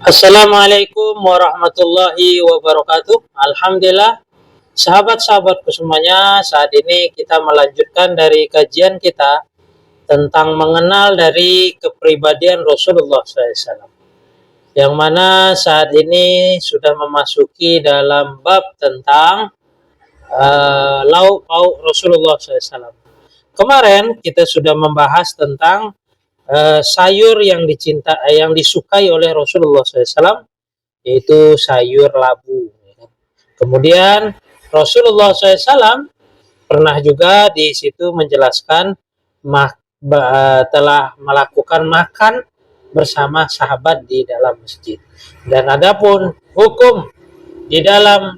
Assalamualaikum warahmatullahi wabarakatuh. Alhamdulillah, sahabat-sahabatku semuanya, saat ini kita melanjutkan dari kajian kita tentang mengenal dari kepribadian Rasulullah SAW. Yang mana saat ini sudah memasuki dalam bab tentang lauk pauk Rasulullah SAW. Kemarin kita sudah membahas tentang sayur yang disukai oleh Rasulullah SAW, yaitu sayur labu. Kemudian Rasulullah SAW pernah juga di situ menjelaskan telah melakukan makan bersama sahabat di dalam masjid. Dan adapun hukum di dalam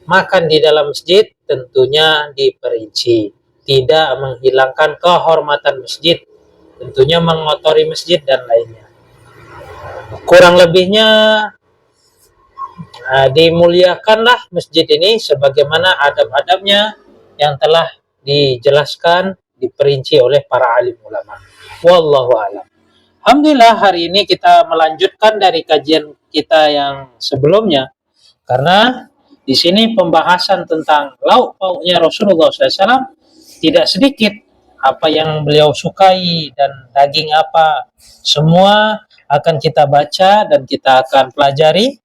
makan di dalam masjid tentunya diperinci, tidak menghilangkan kehormatan masjid, tentunya mengotori masjid dan lainnya. Kurang lebihnya dimuliakanlah masjid ini sebagaimana adab-adabnya yang telah dijelaskan, diperinci oleh para alim ulama. Wallahu a'lam. Alhamdulillah, hari ini kita melanjutkan dari kajian kita yang sebelumnya, karena di sini pembahasan tentang lauk pauknya Rasulullah SAW tidak sedikit. Apa yang beliau sukai dan daging apa, semua akan kita baca dan kita akan pelajari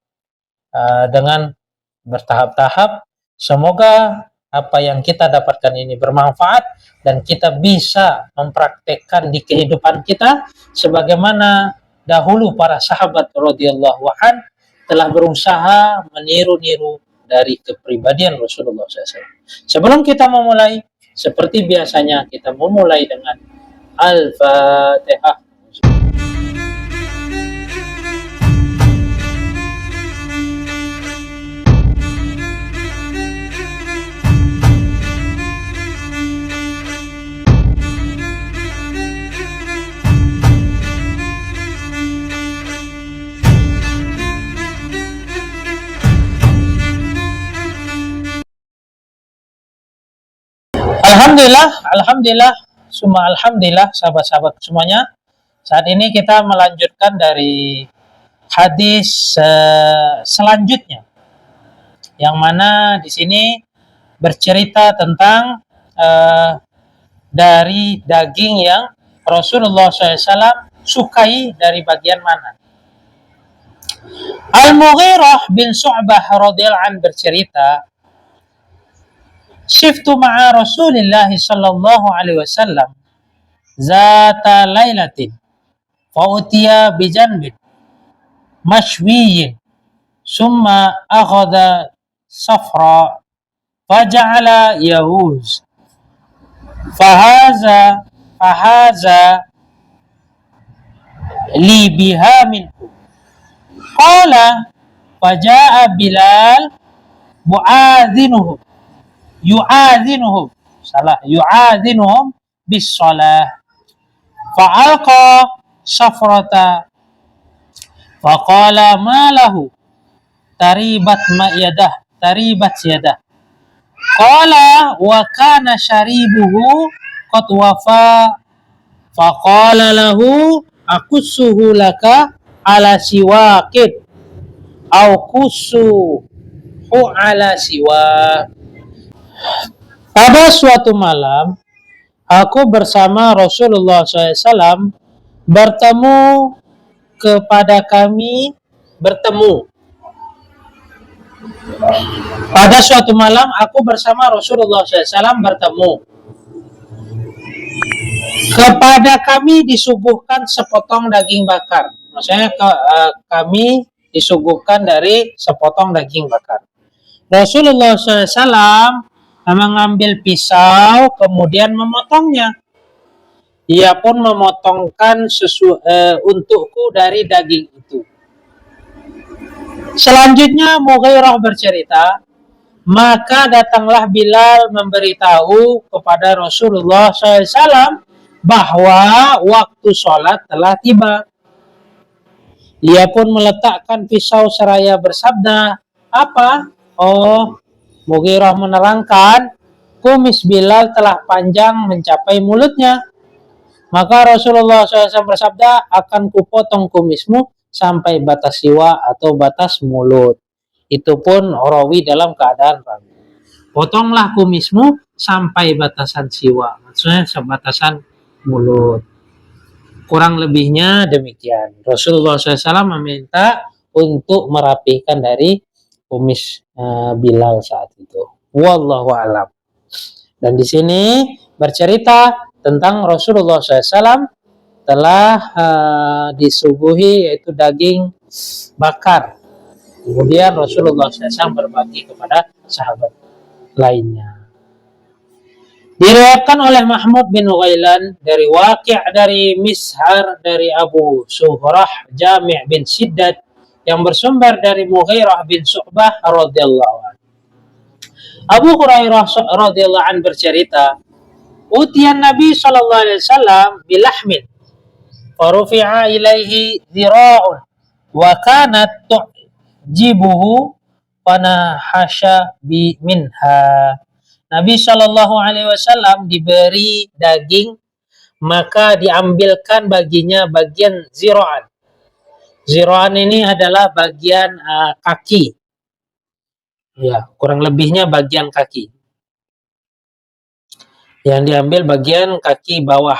dengan bertahap-tahap. Semoga apa yang kita dapatkan ini bermanfaat dan kita bisa mempraktekkan di kehidupan kita sebagaimana dahulu para sahabat radhiyallahu an telah berusaha meniru-niru dari kepribadian Rasulullah SAW. Sebelum kita memulai, seperti biasanya kita memulai dengan Al-Fatihah. Alhamdulillah, semua alhamdulillah sahabat-sahabat semuanya. Saat ini kita melanjutkan dari hadis selanjutnya, yang mana di sini bercerita tentang dari daging yang Rasulullah SAW sukai dari bagian mana. Al-Mughirah bin Syu'bah radhiyallahu anhu bercerita, "Shiftu ma'a Rasulillah sallallahu alaihi wasallam zata lailatin fa utiya bi janbin mashwiyin summa akhadha safra faja'ala yahuz fahaza li biha minhu qala faja'a Bilal yu'adhinuhum bis salah fa'alqa safrata faqala ma lahu taribat yadah qala wa kana sharibuhu qad wafa faqala lahu akussuhu laka ala siwakid au kussuhu ala siwak. Pada suatu malam, aku bersama Rasulullah SAW bertemu. Pada suatu malam, aku bersama Rasulullah SAW bertemu. Kepada kami disuguhkan sepotong daging bakar. Maksudnya kami disuguhkan dari sepotong daging bakar. Rasulullah SAW mengambil pisau kemudian memotongnya. Ia pun memotongkan untukku dari daging itu. Selanjutnya Mughirah bercerita, maka datanglah Bilal memberitahu kepada Rasulullah SAW bahwa waktu sholat telah tiba. Ia pun meletakkan pisau seraya bersabda, apa? Oh, Mughirah menerangkan, kumis Bilal telah panjang mencapai mulutnya. Maka Rasulullah SAW bersabda, akan kupotong kumismu sampai batas siwa atau batas mulut. Itu pun rawi dalam keadaan ragu. Potonglah kumismu sampai batasan siwa, maksudnya sebatasan mulut. Kurang lebihnya demikian. Rasulullah SAW meminta untuk merapikan dari kumis Bilal saat itu. Wallahu a'lam. Dan di sini bercerita tentang Rasulullah SAW telah disuguhi yaitu daging bakar. Kemudian Rasulullah SAW berbagi kepada sahabat lainnya. Diriwayatkan oleh Mahmud bin Ghailan dari Waqi' dari Mishar dari Abu Suhrah Jami' bin Siddad yang bersumber dari Mughirah bin Syu'bah radhiyallahu anhu. Abu Hurairah radhiyallahu anhu bercerita, "Utiyan Nabi sallallahu alaihi wasallam bilahmin farufi'a ilaihi dhira'un wa kanat tu'jibuhu fanahasha bi minha." Nabi Shallallahu Alaihi Wasallam diberi daging, maka diambilkan baginya bagian ziroan. Ziroan ini adalah bagian kaki, ya kurang lebihnya bagian kaki. Yang diambil bagian kaki bawah.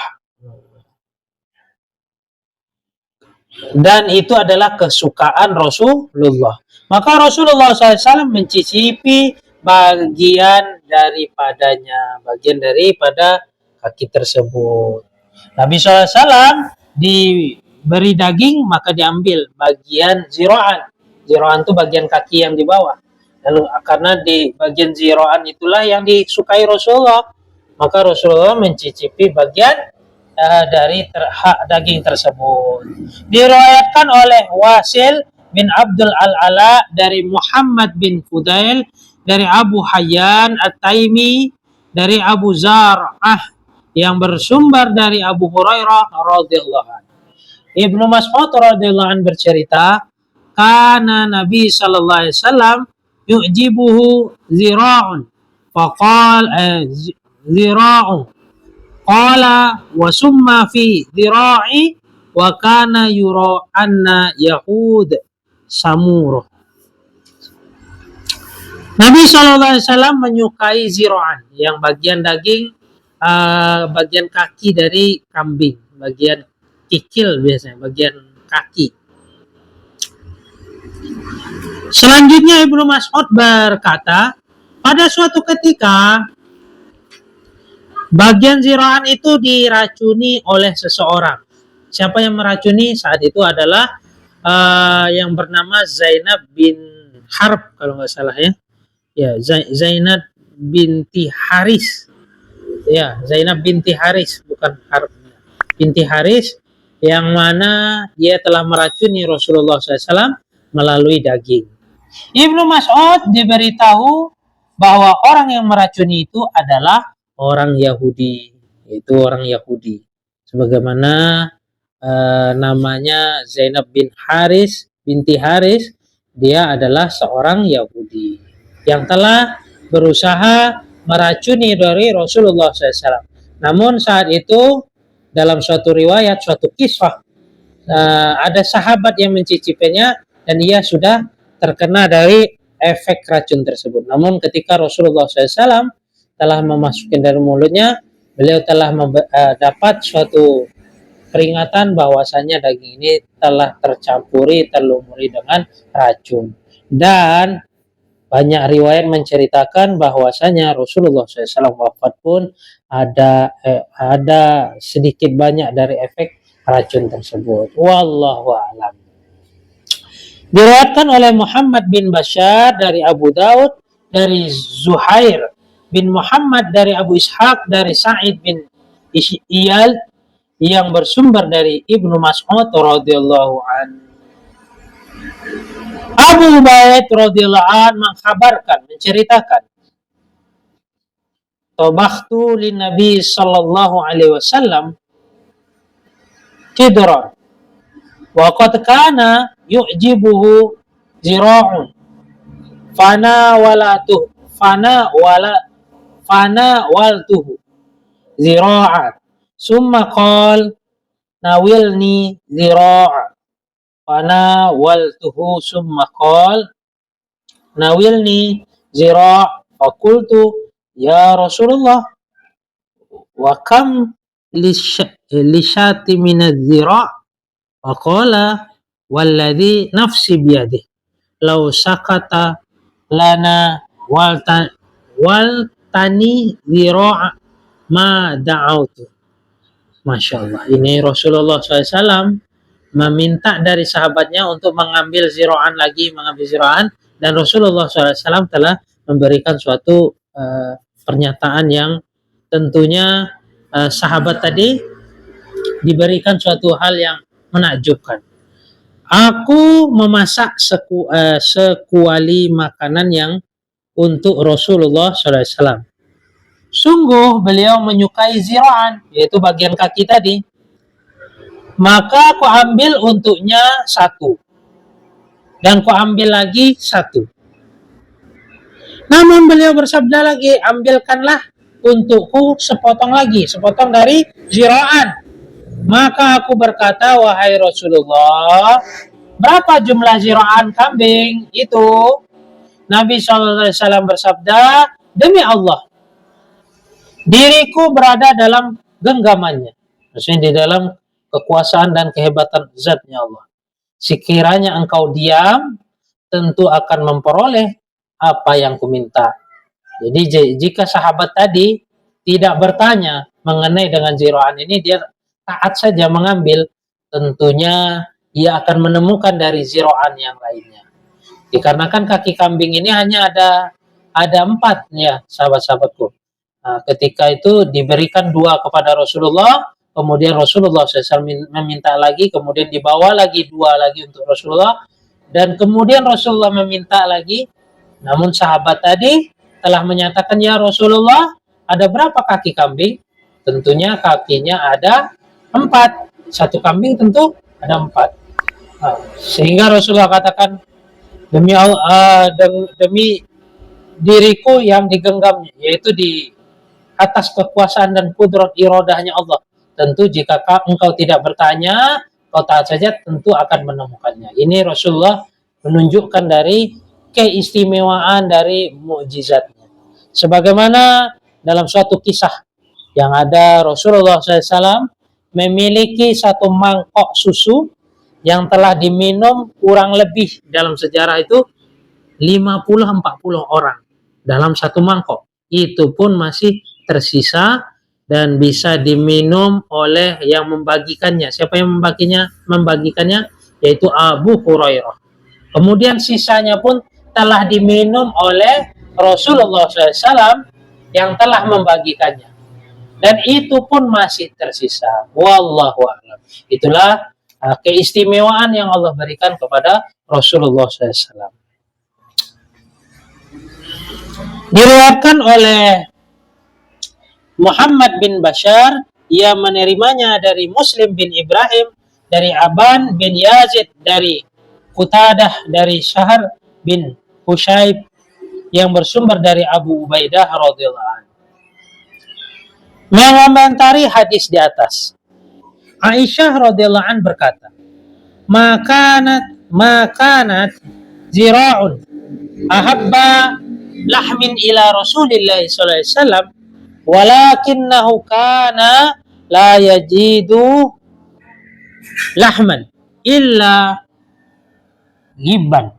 Dan itu adalah kesukaan Rasulullah. Maka Rasulullah SAW mencicipi bagian daripadanya, bagian daripada kaki tersebut. Nabi SAW diberi daging, maka diambil bagian ziroan. Ziroan itu bagian kaki yang di bawah. Lalu karena di bagian ziroan itulah yang disukai Rasulullah, maka Rasulullah mencicipi bagian dari daging tersebut. Diriwayatkan oleh Wasil bin Abdul Al-Ala dari Muhammad bin Fudail dari Abu Hayyan At-Taimi dari Abu Zar'ah yang bersumber dari Abu Hurairah radhiyallahu anhu. Ibnu Mas'ud radhiyallahu anhu bercerita, "Kana Nabi sallallahu alaihi wasallam yu'jibuhu zira'un." Faqal zira'un qala wa summa fi dhira'i wa kana yura anna yahud samur. Nabi SAW menyukai zira'an, yang bagian daging, bagian kaki dari kambing, bagian kikil biasanya, bagian kaki. Selanjutnya Ibnu Mas'ud berkata, pada suatu ketika bagian zira'an itu diracuni oleh seseorang. Siapa yang meracuni saat itu adalah yang bernama Zainab bin Harb kalau nggak salah ya. Ya, Zainab binti Haris. Ya, Zainab binti Haris, bukan Harb. Binti Haris, yang mana dia telah meracuni Rasulullah SAW melalui daging. Ibnu Mas'ud diberitahu bahwa orang yang meracuni itu adalah orang Yahudi, itu orang Yahudi. Sebagaimana namanya Zainab bin Haris binti Haris, dia adalah seorang Yahudi yang telah berusaha meracuni dari Rasulullah SAW. Namun saat itu dalam suatu riwayat, suatu kisah, ada sahabat yang mencicipinya dan ia sudah terkena dari efek racun tersebut. Namun ketika Rasulullah SAW telah memasukkan dari mulutnya, beliau telah dapat suatu peringatan bahwasanya daging ini telah terlumuri dengan racun. Dan banyak riwayat menceritakan bahwasanya Rasulullah SAW wafat pun ada sedikit banyak dari efek racun tersebut. Wallahu a'lam. Diriwayatkan oleh Muhammad bin Bashar dari Abu Daud dari Zuhair bin Muhammad dari Abu Ishaq dari Sa'id bin Iyal yang bersumber dari Ibnu Mas'ud radhiyallahu anhu. Abu Ubaid radhiyallahu anhu menceritakan, "Tabakhtu lin Nabi sallallahu alaihi wasallam kidran wa qad kana yu'jibuhu zira'un fana waltuhu zira'at summa qala nawilni zira'a Fana waltuhu summa qol nawilni zira' fakultu ya Rasulullah wa kam lisyati minaz zira' faqala walladhi nafsi biyadih law sakata lana waltani zira' ma da'autu. Masya Allah, ini Rasulullah SAW meminta dari sahabatnya untuk mengambil zira'an lagi, mengambil zira'an, dan Rasulullah SAW telah memberikan suatu pernyataan yang tentunya sahabat tadi diberikan suatu hal yang menakjubkan. Aku memasak sekuali makanan yang untuk Rasulullah SAW. Sungguh beliau menyukai zira'an, yaitu bagian kaki tadi. Maka aku ambil untuknya satu. Dan aku ambil lagi satu. Namun beliau bersabda lagi, ambilkanlah untukku sepotong lagi, sepotong dari zira'an. Maka aku berkata, wahai Rasulullah, berapa jumlah zira'an kambing itu? Nabi SAW bersabda, demi Allah, diriku berada dalam genggamannya. Maksudnya di dalam kekuasaan dan kehebatan zatnya Allah. Sekiranya engkau diam, tentu akan memperoleh apa yang kuminta. Jadi jika sahabat tadi tidak bertanya mengenai dengan zira'an ini, dia taat saja mengambil, tentunya ia akan menemukan dari zira'an yang lainnya. Dikarenakan kaki kambing ini hanya ada 4 ya sahabat-sahabatku. Nah, ketika itu diberikan 2 kepada Rasulullah, kemudian Rasulullah SAW meminta lagi, kemudian dibawa lagi 2 lagi untuk Rasulullah, dan kemudian Rasulullah meminta lagi. Namun sahabat tadi telah menyatakan, ya Rasulullah, ada berapa kaki kambing? Tentunya kakinya ada 4. Satu kambing tentu ada 4. Nah, sehingga Rasulullah katakan, demi diriku yang digenggamnya, yaitu di atas kekuasaan dan kudrat iradahnya Allah. Tentu jika engkau tidak bertanya, kau taat saja, tentu akan menemukannya. Ini Rasulullah menunjukkan dari keistimewaan dari mukjizatnya. Sebagaimana dalam suatu kisah yang ada, Rasulullah SAW memiliki satu mangkok susu yang telah diminum kurang lebih dalam sejarah itu 50-40 orang dalam satu mangkok. Itu pun masih tersisa dan bisa diminum oleh yang membagikannya. Siapa yang membagikannya? Yaitu Abu Hurairah. Kemudian sisanya pun telah diminum oleh Rasulullah SAW yang telah membagikannya. Dan itu pun masih tersisa. Wallahu a'lam. Itulah keistimewaan yang Allah berikan kepada Rasulullah SAW. Diriwayatkan oleh Muhammad bin Bashar, ia menerimanya dari Muslim bin Ibrahim, dari Aban bin Yazid, dari Qutadah, dari Syahr bin Hushayb, yang bersumber dari Abu Ubaidah radhiyallahu anhu. Mengomentari hadis di atas, Aisyah radhiyallahu anha berkata, makanat zira'un ahabba lahmin ila Rasulillah sallallahu alaihi wasallam walakinnahu kana la yajidu lahman illa ghibban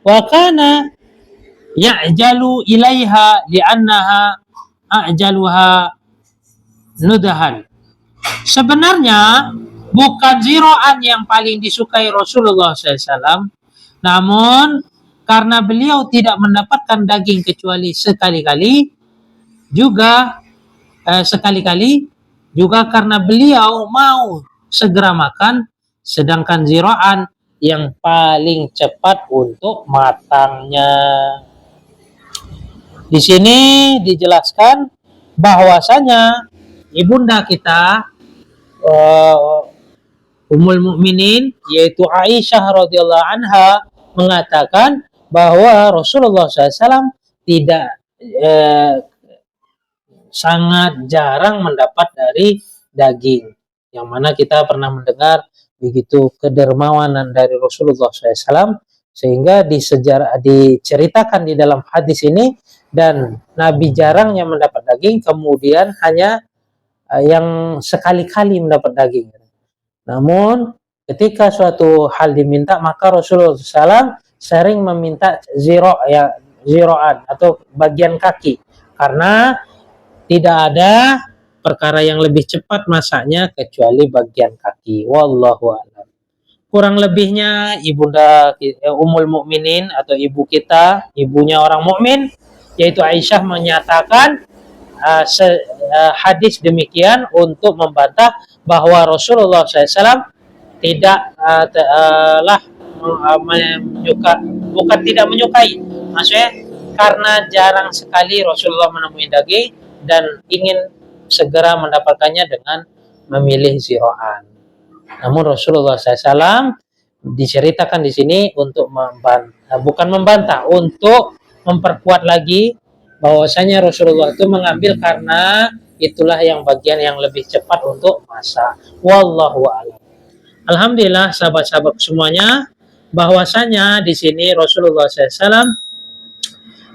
wa kana ya'jalu ilaiha li'annaha a'jaluha nudahan. Sebenarnya bukan zira'an yang paling disukai Rasulullah SAW, namun karena beliau tidak mendapatkan daging kecuali sekali-kali, juga karena beliau mau segera makan, sedangkan zira'an yang paling cepat untuk matangnya. Di sini dijelaskan bahwasanya ibunda kita Ummul Mukminin, yaitu Aisyah radhiyallahu anha, mengatakan bahwa Rasulullah SAW tidak sangat jarang mendapat dari daging. yang mana kita pernah mendengar begitu kedermawanan dari Rasulullah SAW, sehingga diceritakan di dalam hadis ini, dan Nabi jarang yang mendapat daging, kemudian hanya yang sekali-kali mendapat daging. Namun ketika suatu hal diminta, maka Rasulullah SAW sering meminta ziro'an atau bagian kaki, karena tidak ada perkara yang lebih cepat masaknya kecuali bagian kaki. Wallahu a'lam. Kurang lebihnya ibunda Ummul Mukminin atau ibu kita, ibunya orang mukmin, yaitu Aisyah, menyatakan hadis demikian untuk membantah bahwa Rasulullah SAW tidak bukan tidak menyukai, maksudnya karena jarang sekali Rasulullah menemui daging dan ingin segera mendapatkannya dengan memilih ziro'an. Namun Rasulullah SAW diceritakan di sini untuk bukan membantah, untuk memperkuat lagi bahwasanya Rasulullah itu mengambil karena itulah yang bagian yang lebih cepat untuk masak. Wallahu a'lam. Alhamdulillah sahabat-sahabat semuanya, bahwasanya di sini Rasulullah SAW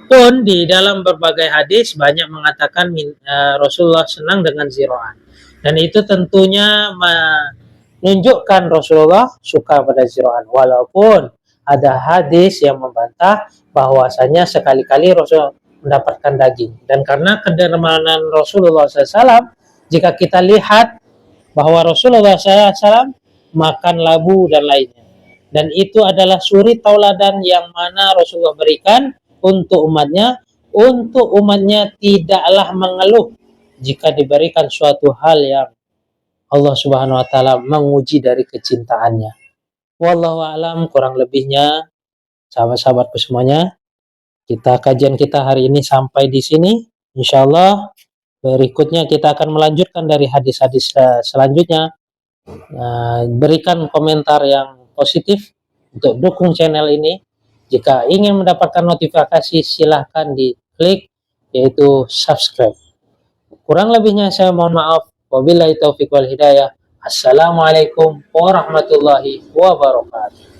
pun di dalam berbagai hadis banyak mengatakan Rasulullah senang dengan ziro'an, dan itu tentunya menunjukkan Rasulullah suka pada ziro'an, walaupun ada hadis yang membantah bahwasanya sekali-kali Rasul mendapatkan daging. Dan karena kedermawanan Rasulullah SAW, jika kita lihat bahwa Rasulullah SAW makan labu dan lainnya, dan itu adalah suri tauladan yang mana Rasulullah berikan untuk umatnya tidaklah mengeluh jika diberikan suatu hal yang Allah Subhanahu wa taala menguji dari kecintaannya. Wallahu a'lam. Kurang lebihnya sahabat-sahabatku semuanya, kajian kita hari ini sampai di sini. Insyaallah berikutnya kita akan melanjutkan dari hadis-hadis selanjutnya. Berikan komentar yang positif untuk dukung channel ini. Jika ingin mendapatkan notifikasi, silahkan diklik yaitu subscribe. Kurang lebihnya saya mohon maaf. Wabillahi taufiq wal hidayah. Assalamualaikum warahmatullahi wabarakatuh.